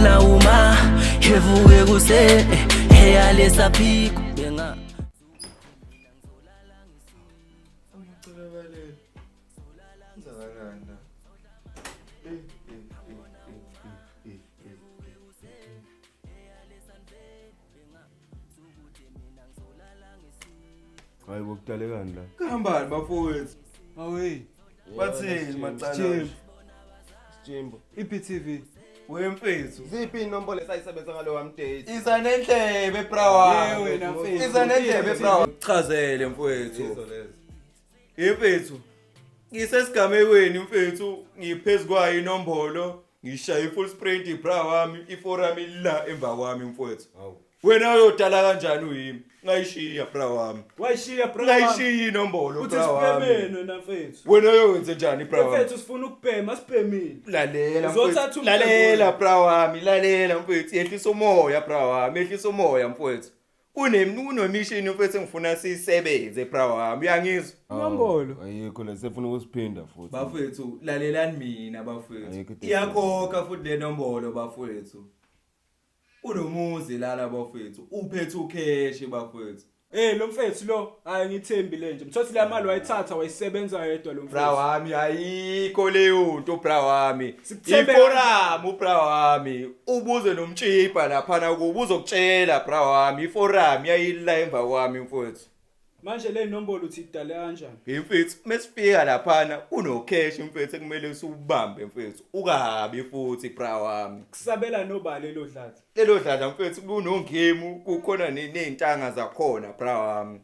khona uma evuke kuse eyalesa phiko benga Hayi bokudalekani la. Kuhambani bafowethu? Awe. Bathini macala? Jimbo. IPTV. Wemfethu. Ziphi inombolo esayisebenza ngalo wamdate? Iza nendlebe brawa. Yebo wena mfethu. Iza nendlebe brawa. Chazele mfethu. Yemfethu. Ngisesigamekweni mfethu, ngiphezukwayo inombolo, ngishaya ifull sprint brawa wami, iforami la emva kwami mfethu. Hawu. Wena uyodala kanjani uyimi? Ngayishiya brawa wami. Wayishiya bro. Ngayishiya inombolo brawa wami. Uthi sibhemene na mfethu. Wena uyowenza njani brawa wami? Mfethu sifuna ukubhema, sibhemile. Lalela Uzothatha mfethu. umthetho. Lalela brawa wami, lalela mfethu. Yehlisa umoya brawa wami, yehlisa umoya mfethu. Kunomishini mfethu engifuna sisebenze brawa wami, uyangizwa? Inombolo. Ayikho la sefuna ukusiphinda futhi. Bafethu, lalelani mina bafethu. Ayikho into Iyakhokha futhi le nombolo bafethu. Unomuzi lala bafethu, uphethe ukheshi bafethu. Lo mfethu lo, hayi ngithembile nje. Mthothi la mali wayithatha wayisebenza yedwa lo mfethu. Bra wami ayikho leyo nto bra wami. Sikuthembe Iforum bra wami. Ubuze nomtshipa lapha na kubuza ukutshela bra wami. Iforum yayila emva kwami mfowethu. Manje le nombolo uthi idale kanjani? Mfethu mesifika lapha na uno cash mfethu kumele usubambe mfethu. Ukahabi futhi bra wami. Kusabela nobale lo dlathi. Lelo dlala mfethu kunongemu kukhona nezintanga zakhona bra wami.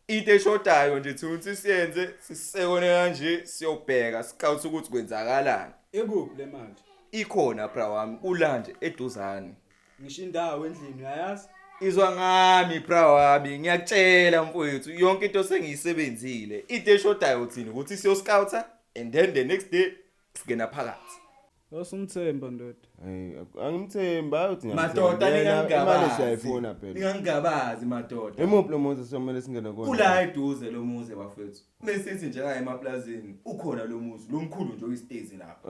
Into eshodayo nje ukuthi siyenze sisekone kanje siyobheka scout ukuthi kwenzakalani. Ekuphi le mali? Ikhona bra wami ulanje eduzane. Ngisho indawo endlini uyayazi? Izwa ngami bra wami ngiyakutshela mfowethu yonke into sengiyisebenzile. Into eshodayo uthini ukuthi siyo scouter and then the next day singena phakathi. Wasumthemba ndoda. Hayi angimthemba uthi Madoda ningangabazi. Imali siyayifuna phela. Ningangabazi madoda. Emuphi lo muzi somele singena kona? Ula eduze lo muzi bafethu. Mesithi nje la emaplazini ukhona lo muzi lomkhulu nje oyistezi lapha.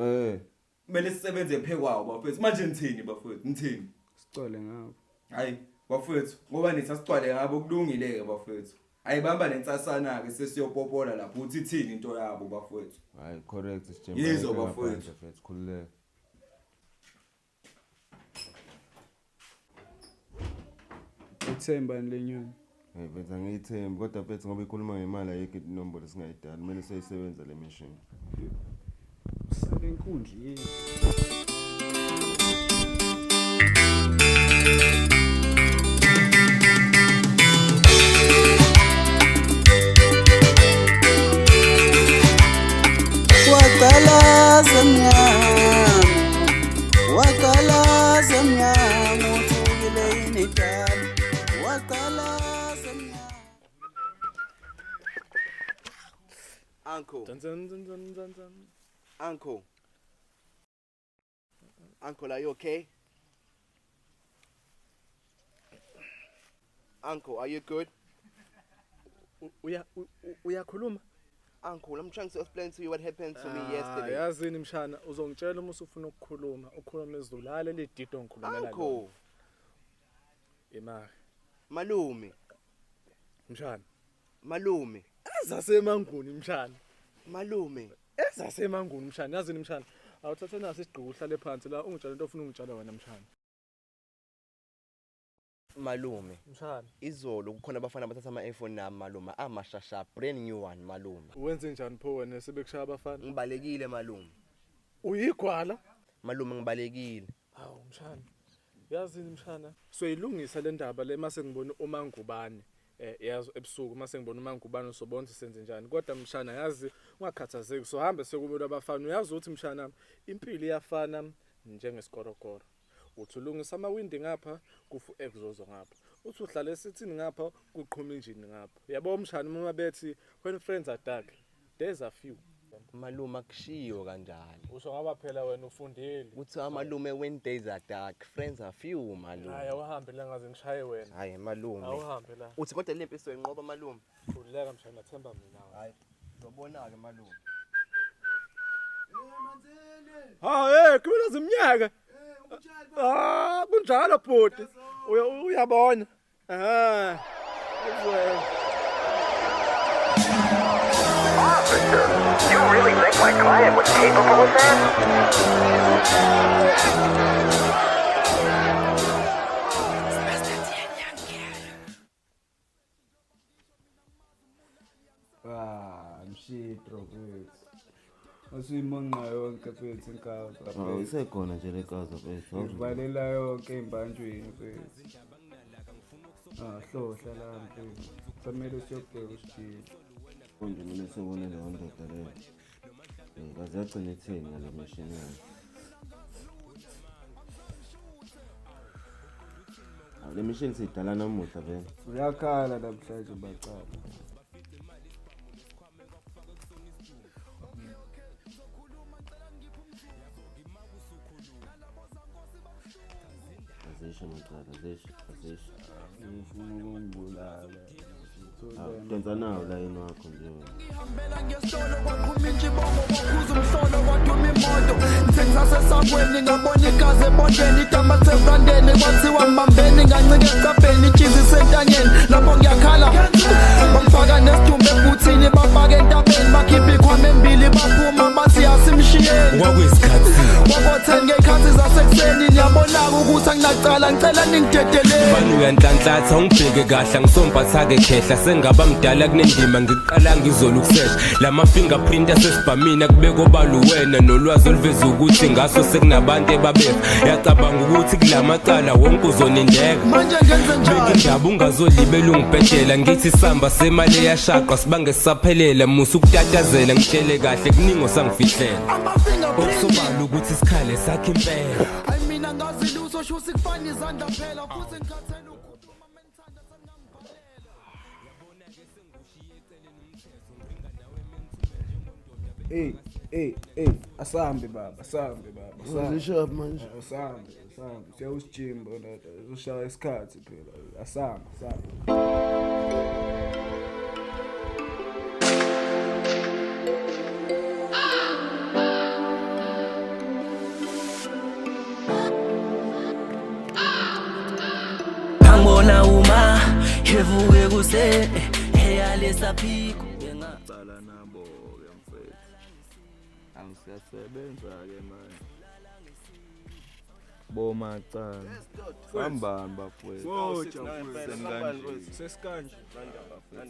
Kumele sisebenze phekwawo bafethu. Manje nithini bafethu? Nithini? Sicole ngabo. Hayi bafethu ngoba nithi asicwale ngabo kulungile ke bafethu. Ayibamba lensasana ke sesiyopopola lapho uthi ithini into yabo bafethu. Hayi correct sijemba. Yizo bafethu. Khululeka. Uthemba lenyoni. Hey benza ngiyithemba kodwa phethe ngoba ikhuluma ngemali ayikho inombolo singayidala kumele siyisebenza le mission. Sale inkundla yini? Waqala zemnyama uthukile inidala waqala zemnyama Uncle, are you okay? Uncle, are you good? Uyakhuluma? Uncle, I'm trying to explain to you what happened to me yesterday. Yazini mshana uzongitshela uma usufuna ukukhuluma ukhuluma izulale ledido ngikhulumela Uncle. Imali. Malume. Mshana. Malume. Ezasemanguni mshana. Malume. Ezasemanguni mshana. Yazini mshana. Awuthathe nasi isigqoko uhlale phansi la ungitshela into ofuna ungitshela wena mshana. Malume. Mshana. Izolo kukhona abafana bathatha ama-iPhone nami malume amashasha brand new one malume. Wenze njani pho wena sebekushaya abafana? Ngibalekile malume. Uyigwala? Malume ngibalekile. Hawu mshana. Yazini mshana. Soyilungisa le ndaba le mase ngibona uMangubane. Yazi ebusuku mase ngibona uMangubane usobona senze njani. Kodwa mshana yazi ungakhathazeki so hambe sekumuntu abafana. Uyazi ukuthi mshana impilo iyafana njengesikorokoro. Uthi ulungisa amawindi ngapha kufu exhaust ngapha uthi uhlala esithini ngapha kuqhuma injini ngapha yabo mshana uma bethi when friends are dark there's a few malume akushiyo kanjalo usho ngaba phela wena ufundile uthi malume when days are dark friends are few malume hayi uhambe la ngaze ngishaye wena hayi malume awuhambe la uthi kodwa lempi soyinqoba malume khulileka mshana nathemba mina hayi uzobona ke malume ha kimela zimnyaka Kunjalo bhuti. Uyabona. Uzwe. You really think my client was capable of that? Mshito mfethu. Asiyimonqa yonke mfethu inkaza. Isekhona nje lekaza mfethu. Uvalela yonke imbantshweni mfethu. Hlohla la mfethu. Samele siyobheka usijile. Konje mina sebone le ndoda leyo. Kaze yagcina etheni ngale machine yakhe. Le machine sidala namuhla vele. Uyakhala namhlanje bacala. Azisho macala, azisho. Ngifuna ukungibulala. Donza nawo la yini wakho nje. Ngihambela ngesolo kwaqhuma intshibongo kwakhuza umhlolo kwaduma imoto sengizasesangweni ngabona igazi ebondeni idama sebrandeni kwathiwa mbambeni ngancike esicabheni ichizi sentanyeni lapho ngiyakhala bangifaka nesidumbu ebuthini bafaka entabeni bakhipha ikhwama embili baphuma bathi asimshiyeni kwakuyisikhathi kwakothe ngekhathi zasekuseni niyabona-ke ukuthi anginacala ngicela ningidedeleni bani uyanhlanhlatha ungibheke kahle ngisomphatha-ke khehla sengaba mdala kunendima ngikuqala ngizola ukusesha lama fingerprint asesibhamini akubeka obala uwena nolwazi oluveza ukuthi ngaso sekunabantu ebabefa yacabanga ukuthi kula macala wonke uzonindeka manje ngenze njani indaba ungazolibela ungibhedela ngithi samba semali eyashaqwa sibange sisaphelela musa ukutatazela ngitshele kahle kuningi osangifihlela okusobala ukuthi isikhale sakhe impela hayi mina ngazi luso sho sikufana izandla phela futhi ngikhathele ukukhuluma menithanda sengingambhalela Asambe baba, asambe baba. Uzishap manje. Asambe. Siya usijimbo na ushaya isikhathi phela. Asambe. Angibona uma evuke kuse eyalesa phiko Cala nabo ke mfethu. Angisiyasebenza ke manje. Bomacala. Hambani bafowethu. Sesikanje.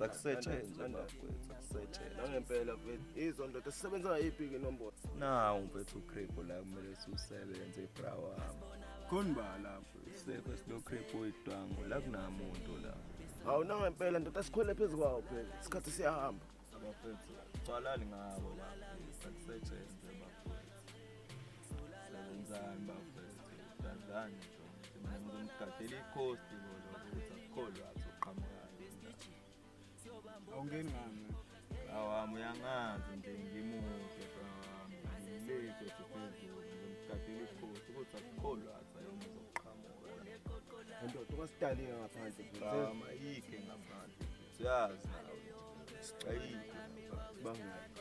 Akusetshenzwe bafowethu, akusetshenzwe. Nangempela mfethu izondo esisebenza ngayiphi ke inombolo Nawu mfethu uCrepo la kumele siusebenze ebrawami. Khona ba lapho. Sekho siloCrepo oyidwango la kunamuntu la. hawu nangempela ndoda sikhwele phezulu kwawo phela isikhathi siyahamba Bafowethu cwalani ngabo la. Akusetshenzwe bafowethu. Sebenzani bafowethu. Dazani nje. Mina ngimgadela icost lo ukuthi akukholwa azoqhamukayo. Awungeni ngami. Awami uyangazi nje ngimuhle brawami. Ngileke siphezulu ngimgadela icost ukuthi akukholwa azoqhamuka. ndoda ungasidali ngaphandle Brawami ayikho ngaphandle. Siyazi nawe. Ayikho bangani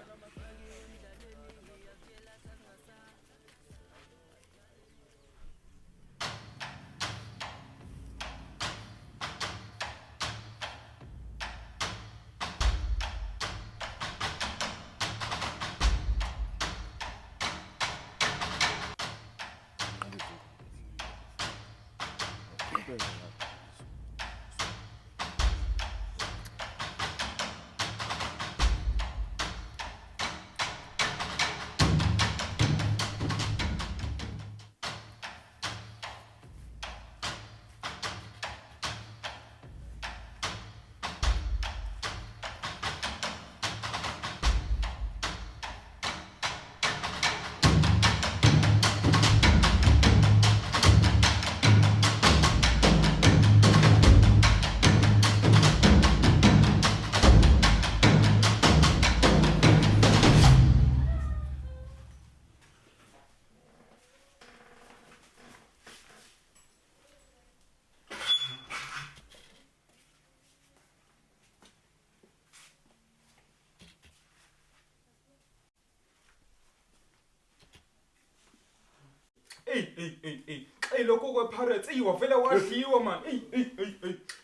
Ey lokho kwe Pirates wavela wadliwa man.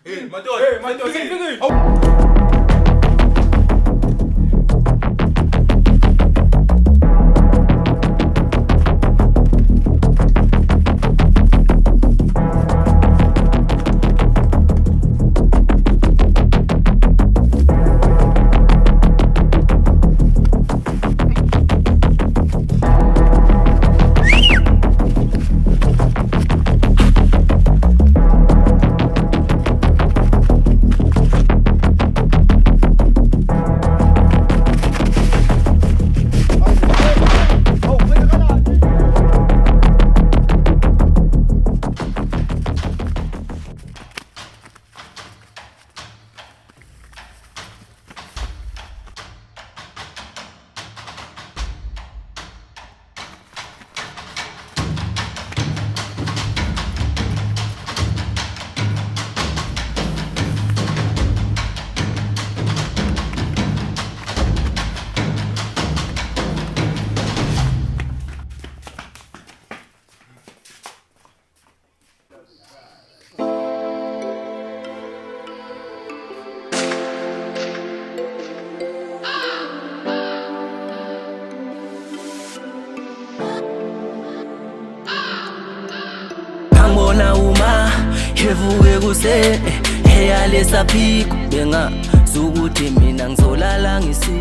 Hey madoda, madoda. Ngibona uma evuke kuse eyalesa phiko benga zokuthi mina ngizolala ngisi